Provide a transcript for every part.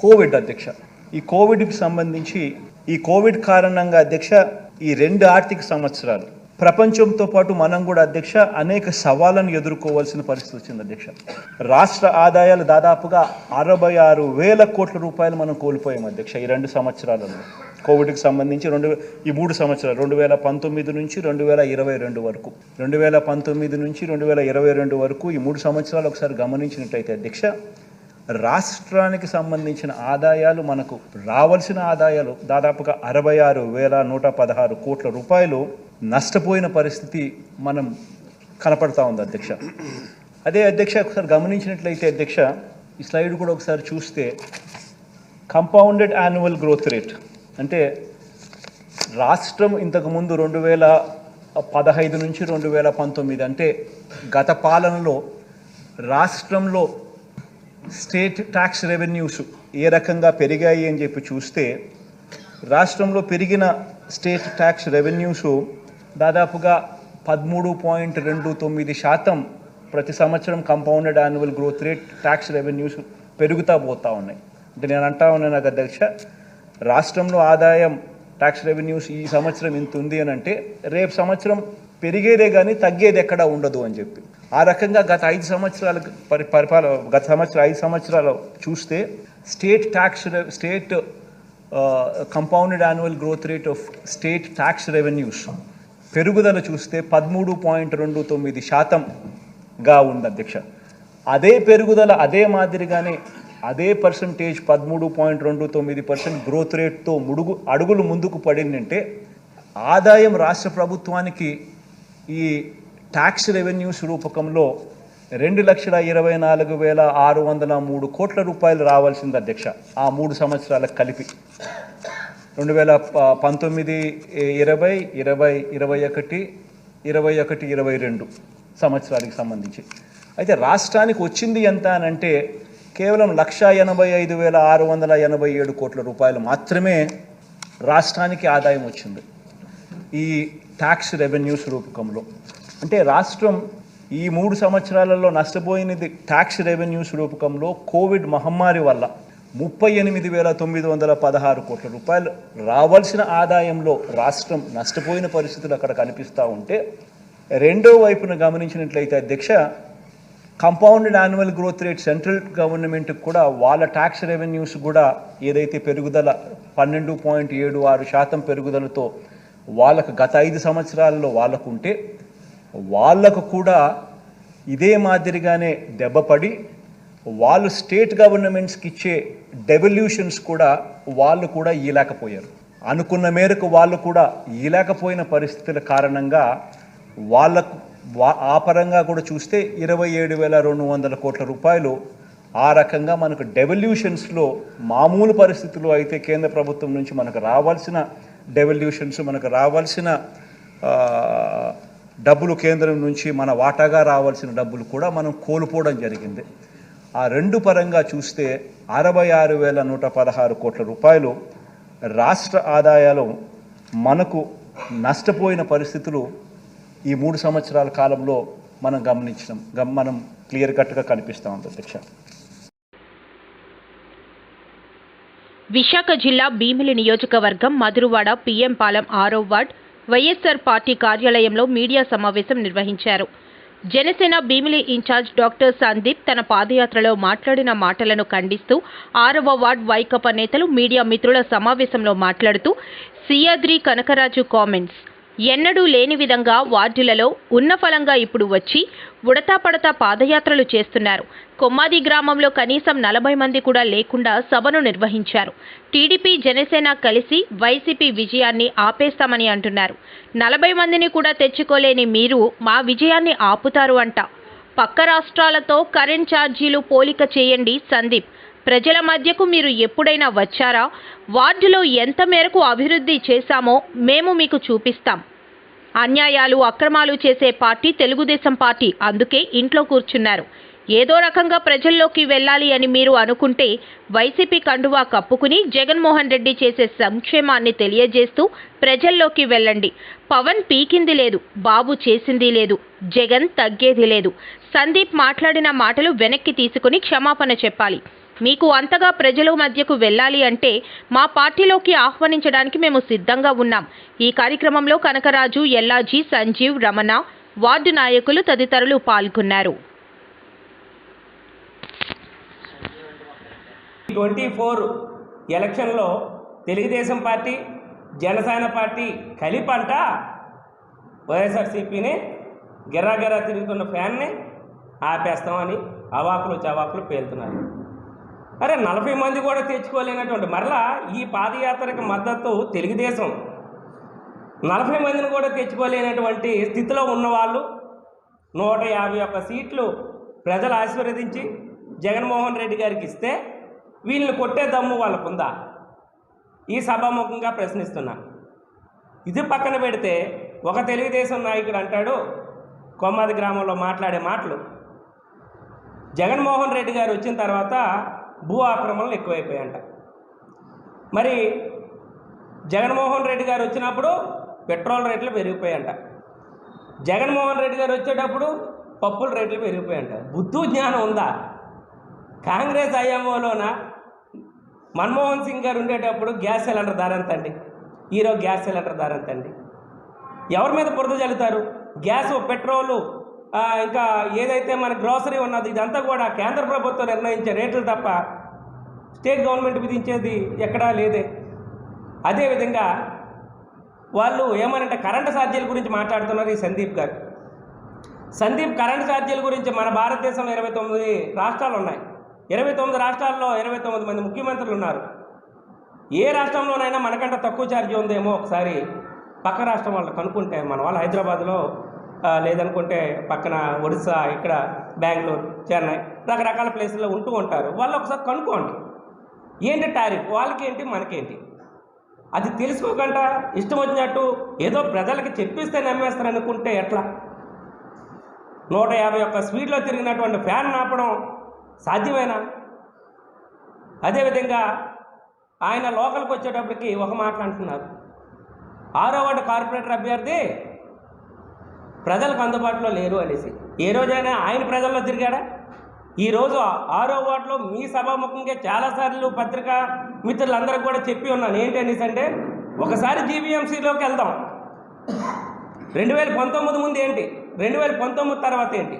Covid అధ్యక్ష. ఈ కోవిడ్కి సంబంధించి ఈ కోవిడ్ కారణంగా అధ్యక్ష ఈ 2 ఆర్థిక సంవత్సరాలు ప్రపంచంతో పాటు మనం కూడా అధ్యక్ష అనేక సవాళ్ళను ఎదుర్కోవాల్సిన పరిస్థితి వచ్చింది అధ్యక్ష. రాష్ట్ర ఆదాయాలు దాదాపుగా 66,000 కోట్ల రూపాయలు మనం కోల్పోయాం అధ్యక్ష ఈ 2 సంవత్సరాలలో. కోవిడ్కి సంబంధించి ఈ 3 సంవత్సరాలు 2019 నుంచి 2022 వరకు, 2019 నుంచి 2022 వరకు ఈ 3 సంవత్సరాలు ఒకసారి గమనించినట్టయితే అధ్యక్ష, రాష్ట్రానికి సంబంధించిన ఆదాయాలు, మనకు రావాల్సిన ఆదాయాలు దాదాపుగా 66,116 కోట్ల రూపాయలు నష్టపోయిన పరిస్థితి మనం కనపడతా ఉంది అధ్యక్ష. అదే అధ్యక్ష ఒకసారి గమనించినట్లయితే అధ్యక్ష, ఈ స్లైడ్ కూడా ఒకసారి చూస్తే కంపౌండెడ్ యాన్యువల్ గ్రోత్ రేట్ అంటే రాష్ట్రం ఇంతకుముందు 2015 నుంచి 2019 అంటే గత పాలనలో రాష్ట్రంలో స్టేట్ ట్యాక్స్ రెవెన్యూస్ ఏ రకంగా పెరిగాయి అని చెప్పి చూస్తే, రాష్ట్రంలో పెరిగిన స్టేట్ ట్యాక్స్ రెవెన్యూస్ దాదాపుగా 13.29% ప్రతి సంవత్సరం compounded annual growth rate tax revenues పెరుగుతూ పోతూ ఉన్నాయి. అంటే నేను అంటా ఉన్నాను అధ్యక్ష, రాష్ట్రంలో ఆదాయం ట్యాక్స్ రెవెన్యూస్ ఈ సంవత్సరం ఇంత ఉంది అని అంటే రేపు సంవత్సరం పెరిగేదే కానీ తగ్గేది ఎక్కడా ఉండదు అని చెప్పి, ఆ రకంగా గత 5 సంవత్సరాలు గత సంవత్సరం 5 సంవత్సరాలు చూస్తే state compounded annual growth rate of state tax revenues పెరుగుదల చూస్తే 13.29%గా ఉంది అధ్యక్ష. అదే పెరుగుదల అదే మాదిరిగానే అదే పర్సంటేజ్ 13.29% గ్రోత్ రేట్తో అడుగులు ముందుకు పడిందంటే ఆదాయం రాష్ట్ర ప్రభుత్వానికి ఈ ట్యాక్స్ రెవెన్యూస్ రూపకంలో 2,24,603 కోట్ల రూపాయలు రావాల్సింది అధ్యక్ష. ఆ 3 సంవత్సరాలకు కలిపి 2019, 20, 20, 21, 22 సంబంధించి. అయితే రాష్ట్రానికి వచ్చింది ఎంత అని అంటే కేవలం 1,85,687 కోట్ల రూపాయలు మాత్రమే రాష్ట్రానికి ఆదాయం వచ్చింది ఈ ట్యాక్స్ రెవెన్యూస్ రూపకంలో. అంటే రాష్ట్రం ఈ 3 సంవత్సరాలలో నష్టపోయినది ట్యాక్స్ రెవెన్యూస్ రూపకంలో కోవిడ్ మహమ్మారి వల్ల 38,916 కోట్ల రూపాయలు రావాల్సిన ఆదాయంలో రాష్ట్రం నష్టపోయిన పరిస్థితులు అక్కడ కనిపిస్తూ ఉంటే, రెండో వైపున గమనించినట్లయితే అధ్యక్ష, compounded annual growth rate central గవర్నమెంట్కి కూడా వాళ్ళ ట్యాక్స్ రెవెన్యూస్ కూడా ఏదైతే పెరుగుదల 12.76% పెరుగుదలతో వాళ్ళకు గత 5 సంవత్సరాలలో వాళ్ళకు ఉంటే, వాళ్ళకు కూడా ఇదే మాదిరిగానే దెబ్బపడి వాళ్ళు స్టేట్ గవర్నమెంట్స్కి ఇచ్చే డెవల్యూషన్స్ కూడా వాళ్ళు కూడా ఇవ్వలేకపోయారు. అనుకున్న మేరకు వాళ్ళు కూడా ఇవ్వలేకపోయిన పరిస్థితుల కారణంగా వాళ్ళకు ఆ పరంగా కూడా చూస్తే 27,200 కోట్ల రూపాయలు ఆ రకంగా మనకు డెవల్యూషన్స్లో మామూలు పరిస్థితుల్లో అయితే కేంద్ర ప్రభుత్వం నుంచి మనకు రావాల్సిన డెవల్యూషన్స్, మనకు రావాల్సిన డబ్బులు కేంద్రం నుంచి మన వాటాగా రావాల్సిన డబ్బులు కూడా మనం కోల్పోవడం జరిగింది. ఆ 2 పరంగా చూస్తే 66,116 కోట్ల రూపాయలు రాష్ట్ర ఆదాయాలు మనకు నష్టపోయిన పరిస్థితులు ఈ 3 సంవత్సరాల కాలంలో మనం మనం క్లియర్ కట్గా కనిపిస్తూ ఉంది అధ్యక్ష. విశాఖ జిల్లా భీమిలి నియోజకవర్గం మధురవాడ పిఎం పాలెం 6వ వార్డ్ వైఎస్ఆర్ పార్టీ కార్యాలయంలో మీడియా సమావేశం నిర్వహించారు. జనసేన భీమిలి ఇన్ఛార్జ్ డాక్టర్ సందీప్ తన పాదయాత్రలో మాట్లాడిన మాటలను ఖండిస్తూ 6వ వార్డ్ వైకాపా నేతలు మీడియా మిత్రుల సమావేశంలో మాట్లాడుతూ సియాద్రి కనకరాజు కామెంట్స్ ఎన్నడూ లేని విధంగా వార్డులలో ఉన్న ఫలంగా ఇప్పుడు వచ్చి ఉడతా పడతా పాదయాత్రలు చేస్తున్నారు. కొమ్మాది గ్రామంలో కనీసం 40 మంది కూడా లేకుండా సభను నిర్వహించారు. టీడీపీ జనసేన కలిసి వైసీపీ విజయాన్ని ఆపేస్తామని అంటున్నారు. 40 మందిని కూడా తెచ్చుకోలేని మీరు మా విజయాన్ని ఆపుతారు అంట. పక్క రాష్ట్రాలతో కరెంట్ ఛార్జీలు పోలిక చేయండి సందీప్. ప్రజల మధ్యకు మీరు ఎప్పుడైనా వచ్చారా? వార్డులో ఎంత మేరకు అభివృద్ధి చేశామో మేము మీకు చూపిస్తాం. అన్యాయాలు అక్రమాలు చేసే పార్టీ తెలుగుదేశం పార్టీ, అందుకే ఇంట్లో కూర్చున్నారు. ఏదో రకంగా ప్రజల్లోకి వెళ్ళాలి అని మీరు అనుకుంటే వైసీపీ కండువా కప్పుకుని జగన్మోహన్ రెడ్డి చేసే సంక్షేమాన్ని తెలియజేస్తూ ప్రజల్లోకి వెళ్ళండి. పవన్ పీకింది లేదు, బాబు చేసింది లేదు, జగన్ తగ్గేది లేదు. సందీప్ మాట్లాడిన మాటలు వెనక్కి తీసుకుని క్షమాపణ చెప్పాలి. మీకు అంతగా ప్రజల మధ్యకు వెళ్ళాలి అంటే మా పార్టీలోకి ఆహ్వానించడానికి మేము సిద్ధంగా ఉన్నాం. ఈ కార్యక్రమంలో కనకరాజు, ఎల్లాజీ, సంజీవ్, రమణ, వార్డు నాయకులు తదితరులు పాల్గొన్నారు. 24 ఎలక్షన్లో తెలుగుదేశం పార్టీ, జనసేన పార్టీ కలిపంట వైఎస్ఆర్సీపీని గిర్రా తిరుగుతున్న ఫ్యాన్ని ఆపేస్తామని అవాకులు చవాకులు పేలుతున్నారు. అరే 40 మంది కూడా తెచ్చుకోలేనటువంటి మరలా ఈ పాదయాత్రకు మద్దతు తెలుగుదేశం 40 మందిని కూడా తెచ్చుకోలేనటువంటి స్థితిలో ఉన్నవాళ్ళు 151 సీట్లు ప్రజలు ఆశీర్వదించి జగన్మోహన్ రెడ్డి గారికి ఇస్తే వీళ్ళని కొట్టే దమ్ము వాళ్ళకుందా? ఈ సభాముఖంగా ప్రశ్నిస్తున్నా. ఇది పక్కన పెడితే ఒక తెలుగుదేశం నాయకుడు అంటాడు, కొమ్మాది గ్రామంలో మాట్లాడే మాటలు, జగన్మోహన్ రెడ్డి గారు వచ్చిన తర్వాత భూ ఆక్రమణలు ఎక్కువైపోయాయంట. మరి జగన్మోహన్ రెడ్డి గారు వచ్చినప్పుడు పెట్రోల్ రేట్లు పెరిగిపోయాయంట. జగన్మోహన్ రెడ్డి గారు వచ్చేటప్పుడు పప్పుల రేట్లు పెరిగిపోయాయంట. బుద్ధు జ్ఞానం ఉందా? కాంగ్రెస్ హయాంలోన మన్మోహన్ సింగ్ గారు ఉండేటప్పుడు గ్యాస్ సిలిండర్ ధర ఎంతండి? ఈరోజు గ్యాస్ సిలిండర్ ధర ఎంతండి? ఎవరి మీద బురద చల్లుతారు? గ్యాసు, పెట్రోలు, ఇంకా ఏదైతే మన గ్రోసరీ ఉన్నది ఇదంతా కూడా కేంద్ర ప్రభుత్వం నిర్ణయించే రేట్లు తప్ప స్టేట్ గవర్నమెంట్ విధించేది ఎక్కడా లేదే. అదేవిధంగా వాళ్ళు ఏమనంటే కరెంటు ఛార్జీల గురించి మాట్లాడుతున్నారు ఈ సందీప్ గారు. సందీప్ కరెంటు ఛార్జీల గురించి మన భారతదేశంలో 29 రాష్ట్రాలు ఉన్నాయి. 29 రాష్ట్రాల్లో 29 మంది ముఖ్యమంత్రులు ఉన్నారు. ఏ రాష్ట్రంలోనైనా మనకంటే తక్కువ ఛార్జీ ఉందేమో ఒకసారి పక్క రాష్ట్రం వాళ్ళు కనుక్కుంటే, మన వాళ్ళు హైదరాబాద్లో లేదనుకుంటే పక్కన ఒడిశా, ఇక్కడ బెంగళూరు, చెన్నై రకరకాల ప్లేసుల్లో ఉంటూ ఉంటారు. వాళ్ళు ఒకసారి కనుక్కోండి ఏంటి టారిఫ్, వాళ్ళకేంటి మనకేంటి. అది తెలుసుకోకుండా ఇష్టం వచ్చినట్టు ఏదో ప్రజలకి చెప్పిస్తే నమ్మేస్తారు అనుకుంటే ఎట్లా? 151 స్పీడ్లో తిరిగినటువంటి ఫ్యాన్ ఆపడం సాధ్యమేనా? అదేవిధంగా ఆయన లోకల్కి వచ్చేటప్పటికి ఒక మాట అంటున్నారు, 6వ వార్డు కార్పొరేటర్ అభ్యర్థి ప్రజలకు అందుబాటులో లేరు అనేసి. ఏ రోజైనా ఆయన ప్రజల్లో తిరిగాడా? ఈరోజు 6వ వార్డులో మీ సభాముఖంగా చాలాసార్లు పత్రికా మిత్రులందరికీ కూడా చెప్పి ఉన్నాను. ఏంటి అనేసి అంటే, ఒకసారి జీవీఎంసీలోకి వెళ్దాం. 2019 ముందు ఏంటి, 2019 తర్వాత ఏంటి,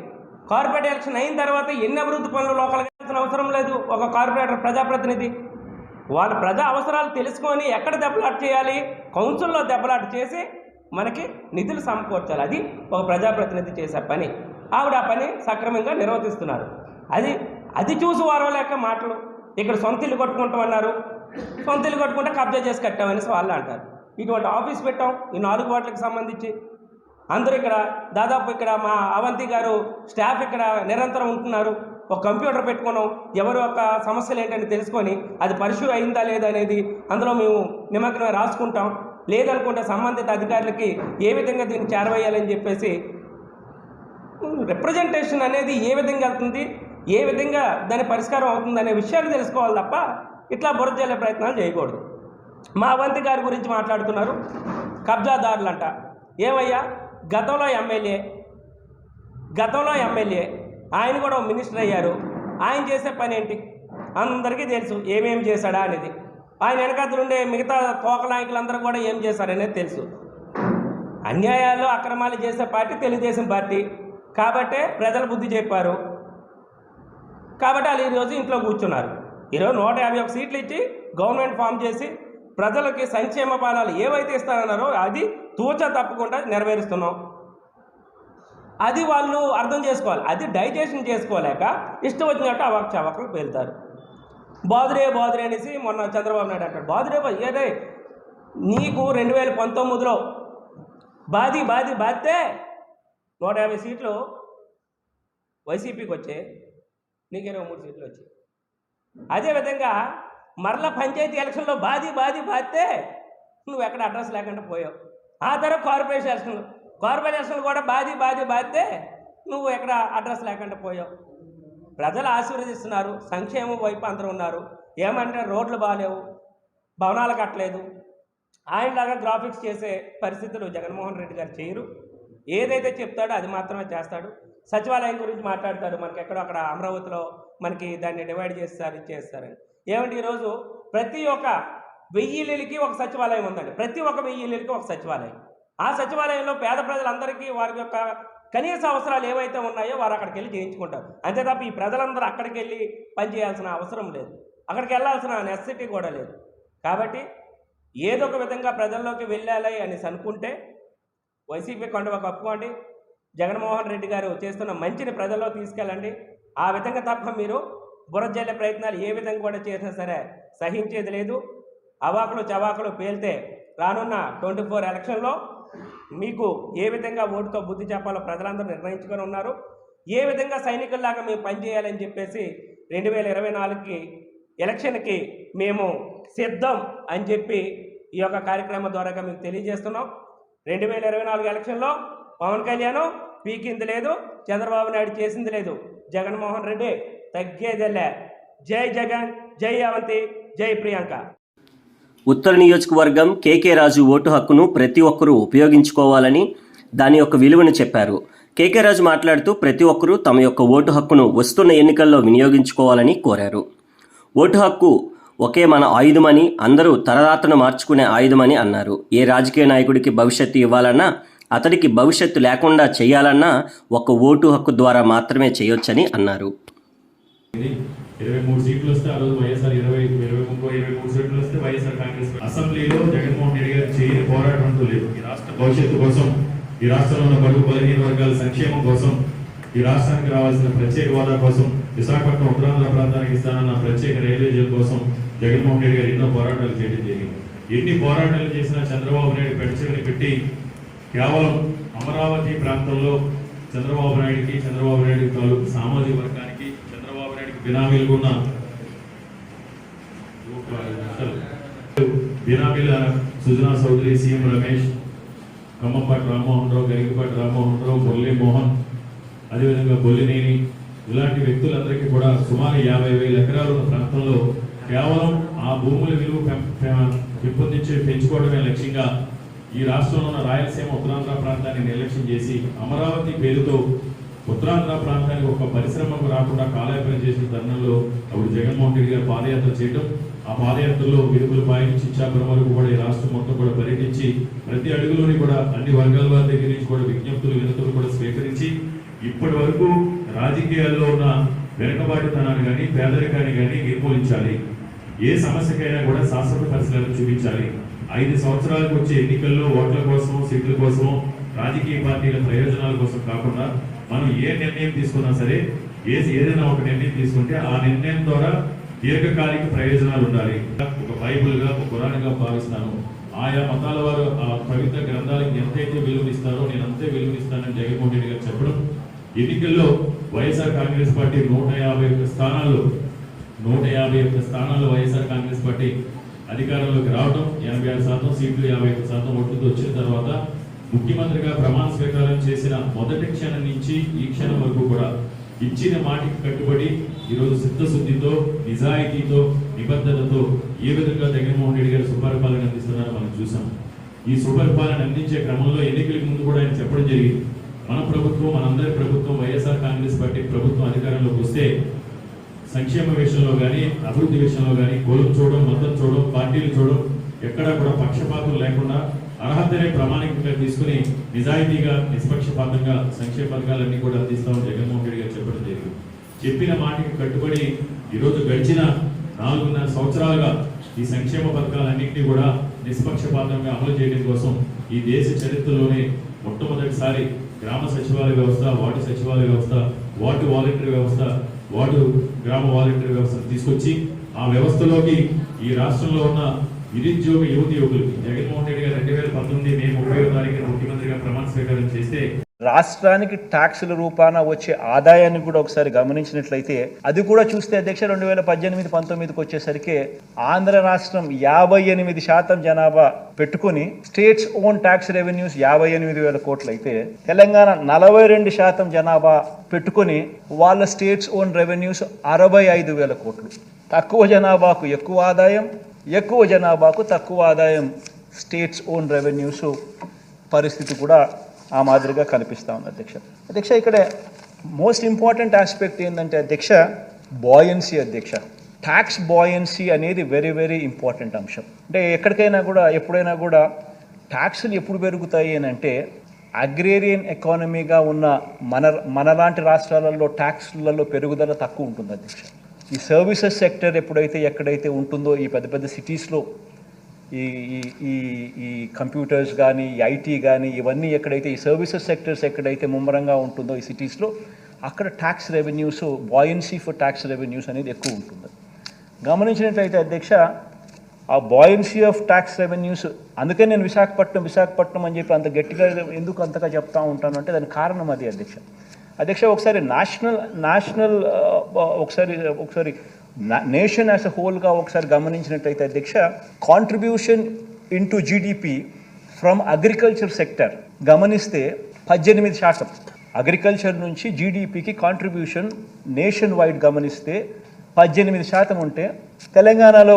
కార్పొరేట్ ఎలక్షన్ అయిన తర్వాత ఎన్ని అభివృద్ధి పనులు లోకల్గా చేయాల్సిన అవసరం లేదు. ఒక కార్పొరేటర్ ప్రజాప్రతినిధి వాళ్ళ ప్రజా అవసరాలు తెలుసుకొని ఎక్కడ దెబ్బలాట చేయాలి, కౌన్సిల్లో దెబ్బలాట చేసి మనకి నిధులు సమకూర్చాలి. అది ఒక ప్రజాప్రతినిధి చేసే పని. ఆవిడ ఆ పని సక్రమంగా నిర్వర్తిస్తున్నారు. అది చూసి వారో లేక మాటలు. ఇక్కడ సొంత ఇల్లు కొట్టుకుంటామన్నారు, సొంత ఇల్లు కొట్టుకుంటే కబ్జా చేసి కట్టామనేసి వాళ్ళు అంటారు. ఇటువంటి ఆఫీస్ పెట్టాం ఈ 4 వార్డులకు సంబంధించి. అందరూ ఇక్కడ దాదాపు ఇక్కడ మా అవంతి గారు స్టాఫ్ ఇక్కడ నిరంతరం ఉంటున్నారు. ఒక కంప్యూటర్ పెట్టుకున్నాం, ఎవరు యొక్క సమస్యలు ఏంటని తెలుసుకొని అది పరిశు అయిందా లేదా అనేది అందులో మేము నిమగ్నమై రాసుకుంటాం. లేదనుకుంటే సంబంధిత అధికారులకి ఏ విధంగా దీన్ని చేరవేయాలని చెప్పేసి రిప్రజెంటేషన్ అనేది ఏ విధంగా వెళ్తుంది, ఏ విధంగా దాని పరిష్కారం అవుతుంది అనే విషయాలు తెలుసుకోవాలి తప్ప ఇట్లా బురద జల్లే ప్రయత్నాలు చేయకూడదు. మా అవంతి గారి గురించి మాట్లాడుతున్నారు, కబ్జాదారులంట. ఏమయ్యా, గతంలో ఎమ్మెల్యే ఆయన కూడా మినిస్టర్ అయ్యారు. ఆయన చేసే పని ఏంటి అందరికీ తెలుసు, ఏమేమి చేశాడా అనేది. ఆయన వెనకాతలుండే మిగతా తోక నాయకులందరూ కూడా ఏం చేశారనేది తెలుసు. అన్యాయాలు అక్రమాలు చేసే పార్టీ తెలుగుదేశం పార్టీ. కాబట్టే ప్రజలు బుద్ధి చెప్పారు, కాబట్టి వాళ్ళు ఈరోజు ఇంట్లో కూర్చున్నారు. ఈరోజు 151 సీట్లు ఇచ్చి గవర్నమెంట్ ఫామ్ చేసి ప్రజలకి సంక్షేమ ఫలాలు ఏవైతే ఇస్తారన్నారో అది తూచా తప్పకుండా నెరవేరుస్తున్నాం. అది వాళ్ళు అర్థం చేసుకోవాలి. అది డైజెషన్ చేసుకోలేక ఇష్టం వచ్చినట్టు చవకలు పేలుతారు. బాదురే అనేసి మొన్న చంద్రబాబు నాయుడు అంటాడు. బాదురే నీకు 2019లో బాధితే 150 సీట్లు వైసీపీకి వచ్చాయి, నీకు 23 సీట్లు వచ్చాయి. అదేవిధంగా మరలా పంచాయతీ ఎలక్షన్లో బాధితే నువ్వు ఎక్కడ అడ్రస్ లేకుండా పోయావు. ఆ తర్వాత కార్పొరేషన్ కూడా బాధితే నువ్వు ఎక్కడ అడ్రస్ లేకుండా పోయావు. ప్రజలు ఆశీర్వదిస్తున్నారు, సంక్షేమం వైపు అందరూ ఉన్నారు. ఏమంటే రోడ్లు బాగాలేవు, భవనాలు కట్టలేదు. ఆయనలాగా గ్రాఫిక్స్ చేసే పరిస్థితులు జగన్మోహన్ రెడ్డి గారు చేయరు. ఏదైతే చెప్తాడో అది మాత్రమే చేస్తాడు. సచివాలయం గురించి మాట్లాడతాడు. మనకి ఎక్కడో అక్కడ అమరావతిలో మనకి దాన్ని డివైడ్ చేస్తారు ఇచ్చేస్తారని. ఏమంటే ఈరోజు ప్రతి ఒక్క 1000 ఇళ్ళకి ఒక సచివాలయం ఉందండి. ప్రతి ఒక్క 1000 ఇళ్ళకి ఒక సచివాలయం. ఆ సచివాలయంలో పేద ప్రజలందరికీ వారి యొక్క కనీస అవసరాలు ఏవైతే ఉన్నాయో వారు అక్కడికి వెళ్ళి చేయించుకుంటారు. అంతే తప్ప ఈ ప్రజలందరూ అక్కడికి వెళ్ళి పనిచేయాల్సిన అవసరం లేదు, అక్కడికి వెళ్ళాల్సిన నెసెసిటీ కూడా లేదు. కాబట్టి ఏదో ఒక విధంగా ప్రజల్లోకి వెళ్ళాలి అని అనుకుంటే వైసీపీ కండువా కప్పుకోండి, జగన్మోహన్ రెడ్డి గారు చేస్తున్న మంచిని ప్రజల్లో తీసుకెళ్ళండి. ఆ విధంగా తప్ప మీరు బురజల్లే ప్రయత్నాలు ఏ విధంగా కూడా చేసినా సరే సహించేది లేదు. అవాకులు చవాకులు పేలితే రానున్న 24 ఎలక్షన్లో మీకు ఏ విధంగా ఓటుతో బుద్ధి చెప్పాలో ప్రజలందరూ నిర్ణయించుకొని ఉన్నారు. ఏ విధంగా సైనికుల్లాగా మేము పనిచేయాలని చెప్పేసి 2024కి ఎలక్షన్కి మేము సిద్ధం అని చెప్పి ఈ యొక్క కార్యక్రమం ద్వారా మీకు తెలియజేస్తున్నాం. 2024 ఎలక్షన్లో పవన్ కళ్యాణ్ పీకింది లేదు, చంద్రబాబు నాయుడు చేసింది లేదు, జగన్మోహన్ రెడ్డి తగ్గేదెల్లే. జై జగన్, జై అవంతి, జై ప్రియాంక. ఉత్తర నియోజకవర్గం కేకే రాజు ఓటు హక్కును ప్రతి ఒక్కరూ ఉపయోగించుకోవాలని, దాని యొక్క విలువను చెప్పారు. కేకే రాజు మాట్లాడుతూ ప్రతి ఒక్కరూ తమ యొక్క ఓటు హక్కును వస్తున్న ఎన్నికల్లో వినియోగించుకోవాలని కోరారు. ఓటు హక్కు ఒకే మన ఆయుధమని, అందరూ తలరాతను మార్చుకునే ఆయుధమని అన్నారు. ఏ రాజకీయ నాయకుడికి భవిష్యత్తు ఇవ్వాలన్నా, అతడికి భవిష్యత్తు లేకుండా చేయాలన్నా ఒక ఓటు హక్కు ద్వారా మాత్రమే చేయొచ్చని అన్నారు. 23 సీట్లు వస్తే ఆ రోజు వైఎస్ఆర్ 23 సీట్లు వస్తే వైఎస్ఆర్ కాంగ్రెస్ అసెంబ్లీలో జగన్మోహన్ రెడ్డి గారు చేయని పోరాటం అంటూ లేదు. ఈ రాష్ట్ర భవిష్యత్తు కోసం, ఈ రాష్ట్రంలో ఉన్న బడుగు బలహీన వర్గాల సంక్షేమం కోసం, ఈ రాష్ట్రానికి రావాల్సిన ప్రత్యేక హోదా కోసం, విశాఖపట్నం ఉత్తరాంధ్ర ప్రాంతానికి ఇస్తానన్న ప్రత్యేక రైల్వే జోన్ కోసం జగన్మోహన్ రెడ్డి గారు ఎన్నో పోరాటాలు చేయడం జరిగింది. ఎన్ని పోరాటాలు చేసినా చంద్రబాబు నాయుడు పెడచెవిని పెట్టి కేవలం అమరావతి ప్రాంతంలో చంద్రబాబు నాయుడు తాలూకు సామాజిక వర్గానికి, చంద్రబాబు నాయుడికి బినామీలుగా ఉన్న బినామీల సుజనా చౌదరి, సీఎం రమేష్, ఖమ్మంపాటి రామ్మోహన్ రావు, గరికపాటి రామ్మోహన్ రావు, బొల్లి మోహన్, అదేవిధంగా బొల్లినేని, ఇలాంటి వ్యక్తులందరికీ కూడా సుమారు 50,000 ఎకరాలు ఉన్న ప్రాంతంలో కేవలం ఆ భూముల విలువ పెంచుకోవడమే లక్ష్యంగా ఈ రాష్ట్రంలో ఉన్న రాయలసీమ ఉత్తరాంధ్ర ప్రాంతాన్ని నిర్లక్ష్యం చేసి అమరావతి పేరుతో ఉత్తరాంధ్ర ప్రాంతానికి ఒక పరిశ్రమకు రాకుండా కాలయాపన చేసిన తరుణంలో అప్పుడు జగన్మోహన్ రెడ్డి గారు పాదయాత్ర చేయడం, ఆ పాదయాత్రలో విరుపులపాయ నుంచి ఇచ్చాపురం వరకు కూడా ఈ రాష్ట్రం మొత్తం కూడా పర్యటించి ప్రతి అడుగులోని కూడా అన్ని వర్గాల వారి దగ్గర నుంచి కూడా విజ్ఞప్తులు వినతులు కూడా స్వీకరించి ఇప్పటి వరకు రాజకీయాల్లో ఉన్న వెనుకబాటుతనాన్ని కానీ పేదరికాన్ని కానీ నిర్మూలించాలి. ఏ సమస్యకైనా కూడా శాశ్వత పరిష్కారం చూపించాలి. 5 సంవత్సరాలకు వచ్చే ఎన్నికల్లో ఓట్ల కోసం, సీట్ల కోసం, రాజకీయ పార్టీల ప్రయోజనాల కోసం కాకుండా మనం ఏ నిర్ణయం తీసుకున్నా సరే, ఏదైనా ఒక నిర్ణయం తీసుకుంటే ఆ నిర్ణయం ద్వారా దీర్ఘకాలిక ప్రయోజనాలు ఉండాలి. ఒక బైబుల్గా, ఒక ఖురాన్గా భావిస్తాను. ఆయా మతాల వారు ఆ పవిత్ర గ్రంథాలకు ఎంతైతే విలువనిస్తారో నేను అంతే విలువనిస్తానని జగన్మోహన్ రెడ్డి గారు చెప్పడం. ఎన్నికల్లో వైఎస్ఆర్ కాంగ్రెస్ పార్టీ 151 స్థానాల్లో వైఎస్ఆర్ కాంగ్రెస్ పార్టీ అధికారంలోకి రావడం, 86% సీట్లు 51% ఓట్లతో వచ్చిన తర్వాత ముఖ్యమంత్రిగా ప్రమాణ స్వీకారం చేసిన మొదటి క్షణం నుంచి ఈ క్షణం వరకు కూడా ఇచ్చిన మాటికి కట్టుబడి ఈరోజు సిద్ధశుద్ధితో, నిజాయితీతో, నిబద్ధతతో ఏ విధంగా జగన్మోహన్ రెడ్డి గారు సుపరిపాలన అందిస్తున్నారో మనం చూసాం. ఈ సుపరిపాలన అందించే క్రమంలో ఎన్నికలకు ముందు కూడా ఆయన చెప్పడం జరిగింది, మన ప్రభుత్వం, మనందరి ప్రభుత్వం, వైఎస్ఆర్ కాంగ్రెస్ పార్టీ ప్రభుత్వం అధికారంలోకి వస్తే సంక్షేమ విషయంలో కానీ, అభివృద్ధి విషయంలో కానీ కులం చూడడం, మతం చూడడం, పార్టీలు చూడడం, ఎక్కడా కూడా పక్షపాతం లేకుండా అర్హతనే ప్రామాణికంగా తీసుకుని నిజాయితీగా, నిష్పక్షపాతంగా సంక్షేమ పథకాలన్నీ కూడా అందిస్తామని జగన్మోహన్ రెడ్డి గారు చెప్పడం జరిగింది. చెప్పిన మాటకి కట్టుబడి ఈరోజు గడిచిన 4.5 సంవత్సరాలుగా ఈ సంక్షేమ పథకాలన్నింటినీ కూడా నిష్పక్షపాతంగా అమలు చేయడం కోసం ఈ దేశ చరిత్రలోనే మొట్టమొదటిసారి గ్రామ సచివాలయ వ్యవస్థ, వార్డు సచివాలయ వ్యవస్థ, వార్డు వాలంటీర్ వ్యవస్థ, వార్డు గ్రామ వాలంటీర్ వ్యవస్థను తీసుకొచ్చి ఆ వ్యవస్థలోకి ఈ రాష్ట్రంలో ఉన్న నిరుద్యోగ యువకులకి జగన్మోహన్ రెడ్డి గారు 2019 మే 30వ తారీఖున ముఖ్యమంత్రిగా ప్రమాణ స్వీకారం చేస్తే రాష్ట్రానికి ట్యాక్సుల రూపాన వచ్చే ఆదాయాన్ని కూడా ఒకసారి గమనించినట్లయితే అది కూడా చూస్తే అధ్యక్ష 2018-19కి వచ్చేసరికి ఆంధ్ర రాష్ట్రం 58% జనాభా పెట్టుకుని స్టేట్స్ ఓన్ ట్యాక్స్ రెవెన్యూస్ 58,000 కోట్లు అయితే, తెలంగాణ 42% జనాభా పెట్టుకుని వాళ్ళ స్టేట్స్ ఓన్ రెవెన్యూస్ 65,000 కోట్లు. తక్కువ జనాభాకు ఎక్కువ ఆదాయం, ఎక్కువ జనాభాకు తక్కువ ఆదాయం స్టేట్స్ ఓన్ రెవెన్యూస్ పరిస్థితి కూడా ఆ మాదిరిగా కనిపిస్తూ ఉంది అధ్యక్ష. ఇక్కడ మోస్ట్ ఇంపార్టెంట్ ఆస్పెక్ట్ ఏంటంటే అధ్యక్ష, బాయన్సీ అధ్యక్ష. ట్యాక్స్ బాయన్సీ అనేది వెరీ వెరీ ఇంపార్టెంట్ అంశం. అంటే ఎక్కడికైనా కూడా ఎప్పుడైనా కూడా ట్యాక్సులు ఎప్పుడు పెరుగుతాయి అని అంటే అగ్రేరియన్ ఎకానమీగా ఉన్న మనలాంటి రాష్ట్రాలలో ట్యాక్స్లలో పెరుగుదల తక్కువ ఉంటుంది అధ్యక్ష. ఈ సర్వీసెస్ సెక్టర్ ఎక్కడైతే ఉంటుందో ఈ పెద్ద పెద్ద సిటీస్లో ఈ ఈ ఈ కంప్యూటర్స్ కానీ ఈ ఐటీ కానీ ఇవన్నీ ఎక్కడైతే ఈ సర్వీసెస్ సెక్టర్స్ ఎక్కడైతే ముమ్మరంగా ఉంటుందో ఈ సిటీస్లో అక్కడ tax revenues buoyancy for tax revenues అనేది ఎక్కువ ఉంటుంది. గమనించినట్లయితే అధ్యక్ష ఆ బాయన్సీ ఆఫ్ ట్యాక్స్ రెవెన్యూస్, అందుకే నేను విశాఖపట్నం అని చెప్పి అంత గట్టిగా ఎందుకు అంతగా చెప్తా ఉంటాను అంటే దానికి కారణం అది అధ్యక్ష. ఒకసారి నేషనల్ ఒకసారి నేషన్ యాజ్ అ హోల్గా ఒకసారి గమనించినట్లయితే అధ్యక్ష, contribution into GDP from agriculture sector గమనిస్తే 18%. అగ్రికల్చర్ నుంచి జీడిపికి కాంట్రిబ్యూషన్ నేషన్ వైడ్ గమనిస్తే 18% ఉంటే తెలంగాణలో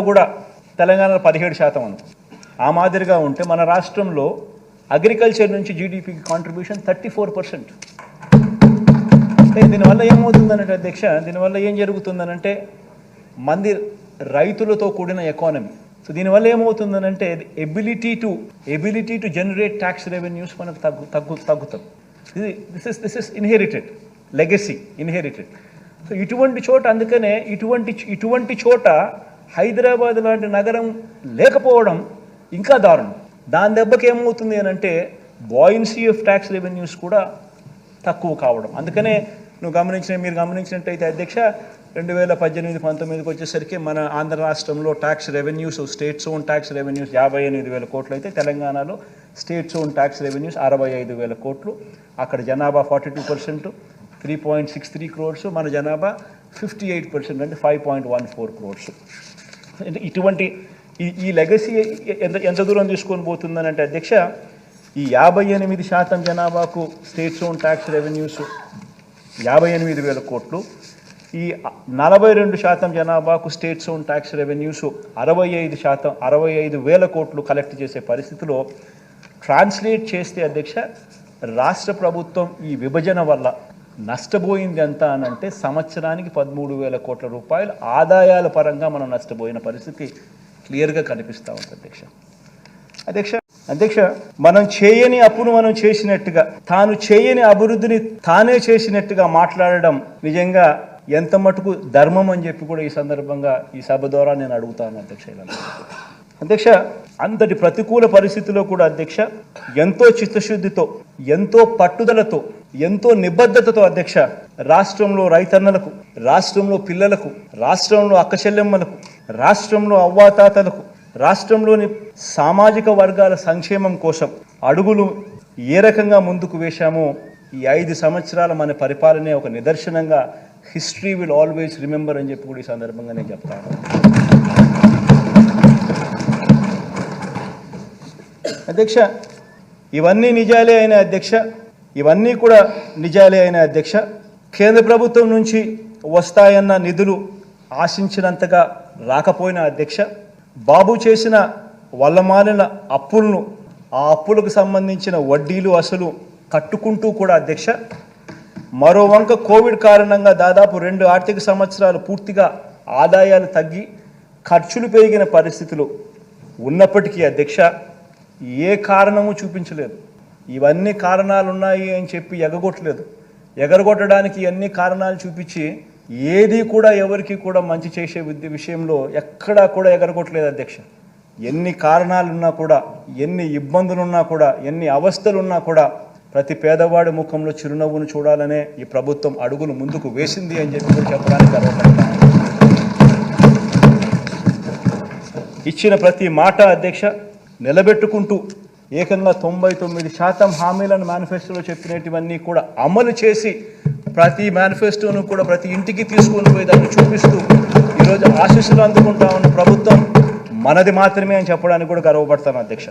17% అనుకో. ఆ మాదిరిగా ఉంటే మన రాష్ట్రంలో అగ్రికల్చర్ నుంచి జీడిపికి కాంట్రిబ్యూషన్ 34%. దీనివల్ల ఏమవుతుందనంటే అధ్యక్ష, దీనివల్ల ఏం జరుగుతుందనంటే మంది రైతులతో కూడిన ఎకానమీ. సో దీనివల్ల ఏమవుతుందనంటే ability to generate tax revenues మనకు తగ్గుతాం. This is inherited legacy, inherited. So ఇటువంటి చోట, అందుకనే ఇటువంటి చోట హైదరాబాద్ లాంటి నగరం లేకపోవడం ఇంకా దారుణం. దాని దెబ్బకి ఏమవుతుంది అని అంటే బాయన్సీ ఆఫ్ ట్యాక్స్ రెవెన్యూస్ కూడా తక్కువ కావడం. అందుకనే మీరు గమనించినట్టయితే అధ్యక్ష 2018-19 వచ్చేసరికి మన ఆంధ్ర రాష్ట్రంలో tax revenues states own tax revenues 58,000 కోట్లు అయితే తెలంగాణలో స్టేట్స్ ఓన్ ట్యాక్స్ రెవెన్యూస్ 65,000 కోట్లు. అక్కడ జనాభా 42%, 3.63 crores. మన జనాభా 58% అంటే 5.14 crores. ఇటువంటి ఈ లెగసీ ఎంత దూరం తీసుకొని పోతుందని అంటే అధ్యక్ష, ఈ 58% జనాభాకు స్టేట్స్ ఓన్ ట్యాక్స్ రెవెన్యూస్ 58,000 కోట్లు, ఈ 42% జనాభాకు స్టేట్స్ ఓన్ ట్యాక్స్ రెవెన్యూస్ 65,000 కోట్లు కలెక్ట్ చేసే పరిస్థితిలో ట్రాన్స్లేట్ చేస్తే అధ్యక్ష, రాష్ట్ర ప్రభుత్వం ఈ విభజన వల్ల నష్టపోయింది ఎంత అని అంటే సంవత్సరానికి 13,000 కోట్ల రూపాయలు ఆదాయాల పరంగా మనం నష్టపోయిన పరిస్థితి క్లియర్గా కనిపిస్తూ ఉంది అధ్యక్ష. మనం చేయని అప్పును మనం చేసినట్టుగా, తాను చేయని అభివృద్ధిని తానే చేసినట్టుగా మాట్లాడడం నిజంగా ఎంత మటుకు ధర్మం అని చెప్పి కూడా ఈ సందర్భంగా ఈ సభ ద్వారా నేను అడుగుతాను అధ్యక్ష. అంతటి ప్రతికూల పరిస్థితిలో కూడా అధ్యక్ష, ఎంతో చిత్తశుద్ధితో, ఎంతో పట్టుదలతో, ఎంతో నిబద్ధతతో అధ్యక్ష, రాష్ట్రంలో రైతన్నలకు, రాష్ట్రంలో పిల్లలకు, రాష్ట్రంలో అక్క చెల్లెమ్మలకు, రాష్ట్రంలో అవ్వాతాతలకు, రాష్ట్రంలోని సామాజిక వర్గాల సంక్షేమం కోసం అడుగులు ఏ రకంగా ముందుకు వేశామో ఈ 5 సంవత్సరాల మన పరిపాలనే ఒక నిదర్శనంగా హిస్టరీ విల్ ఆల్వేస్ రిమెంబర్ అని చెప్పి కూడా ఈ సందర్భంగా నేను చెప్తాను అధ్యక్ష. ఇవన్నీ నిజాలే అయిన అధ్యక్ష, ఇవన్నీ కూడా నిజాలే అయిన అధ్యక్ష. కేంద్ర ప్రభుత్వం నుంచి వస్తాయన్న నిధులు ఆశించినంతగా రాకపోయినా అధ్యక్ష, బాబు చేసిన వల్లమాలిన అప్పులను, ఆ అప్పులకు సంబంధించిన వడ్డీలు అసలు కట్టుకుంటూ కూడా అధ్యక్ష, మరో వంక కోవిడ్ కారణంగా దాదాపు 2 ఆర్థిక సంవత్సరాలు పూర్తిగా ఆదాయాలు తగ్గి ఖర్చులు పెరిగిన పరిస్థితులు ఉన్నప్పటికీ అధ్యక్ష, ఏ కారణము చూపించలేదు. ఇవన్నీ కారణాలు ఉన్నాయి అని చెప్పి ఎగరగొట్టడానికి అన్ని కారణాలు చూపించి ఏది కూడా ఎవరికి కూడా మంచి చేసే విషయంలో ఎక్కడా కూడా ఎగరగొట్టలేదు అధ్యక్ష. ఎన్ని కారణాలున్నా కూడా, ఎన్ని ఇబ్బందులున్నా కూడా, ఎన్ని అవస్థలున్నా కూడా ప్రతి పేదవాడి ముఖంలో చిరునవ్వును చూడాలనే ఈ ప్రభుత్వం అడుగులు ముందుకు వేసింది అని చెప్పి కూడా చెప్పడానికి గర్వపడతాను. ఇచ్చిన ప్రతి మాట అధ్యక్ష నిలబెట్టుకుంటూ ఏకంగా 99% హామీలను మేనిఫెస్టోలో చెప్పినటువన్నీ కూడా అమలు చేసి ప్రతి మేనిఫెస్టోను కూడా ప్రతి ఇంటికి తీసుకొని పోయి దాన్ని చూపిస్తూ ఈరోజు ఆశీస్సులు అందుకుంటా ఉన్న ప్రభుత్వం మనది మాత్రమే అని చెప్పడానికి కూడా గర్వపడతాను అధ్యక్ష.